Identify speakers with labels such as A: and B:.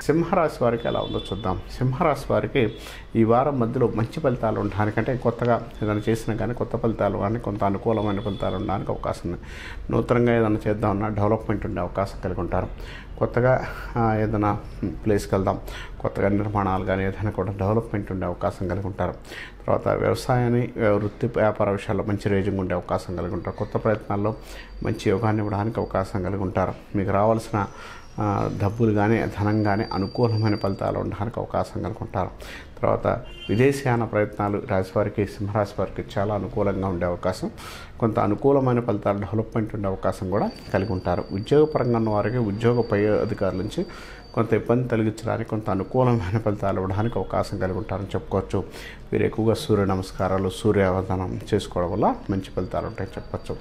A: సింహరాశి వారికి ఎలా ఉందో చూద్దాం. సింహరాశి వారికి ఈ వారం మధ్యలో మంచి ఫలితాలు ఉండడానికంటే కొత్తగా ఏదైనా చేసినా కానీ కొత్త ఫలితాలు కానీ కొంత అనుకూలమైన ఫలితాలు ఉండడానికి అవకాశం ఉంది. నూతనంగా ఏదైనా చేద్దామన్నా డెవలప్మెంట్ ఉండే అవకాశం కలిగి ఉంటారు. కొత్తగా ఏదైనా ప్లేస్కి వెళ్దాం, కొత్తగా నిర్మాణాలు కానీ ఏదైనా కూడా డెవలప్మెంట్ ఉండే అవకాశం కలిగి ఉంటారు. తర్వాత వ్యవసాయాన్ని వృత్తి వ్యాపార విషయాల్లో మంచి రేజింగ్ ఉండే అవకాశం కలిగి ఉంటారు. కొత్త ప్రయత్నాల్లో మంచి యోగాన్ని ఇవ్వడానికి అవకాశం కలిగి ఉంటారు. మీకు రావాల్సిన డబ్బులు కానీ ధనం కానీ అనుకూలమైన ఫలితాలు ఉండడానికి అవకాశం కలిగి ఉంటారు. తర్వాత విదేశీయాన ప్రయత్నాలు రాశివారికి సింహరాశి వారికి చాలా అనుకూలంగా ఉండే అవకాశం, కొంత అనుకూలమైన ఫలితాలు డెవలప్మెంట్ ఉండే అవకాశం కూడా కలిగి ఉంటారు. ఉద్యోగపరంగా ఉన్న వారికి ఉద్యోగ పై అధికారుల నుంచి కొంత ఇబ్బంది కలిగించడానికి కొంత అనుకూలమైన ఫలితాలు ఇవ్వడానికి అవకాశం కలిగి ఉంటారని చెప్పుకోవచ్చు. వీరు ఎక్కువగా సూర్య నమస్కారాలు సూర్యావధానం చేసుకోవడం వల్ల మంచి ఫలితాలు ఉంటాయని చెప్పచ్చు.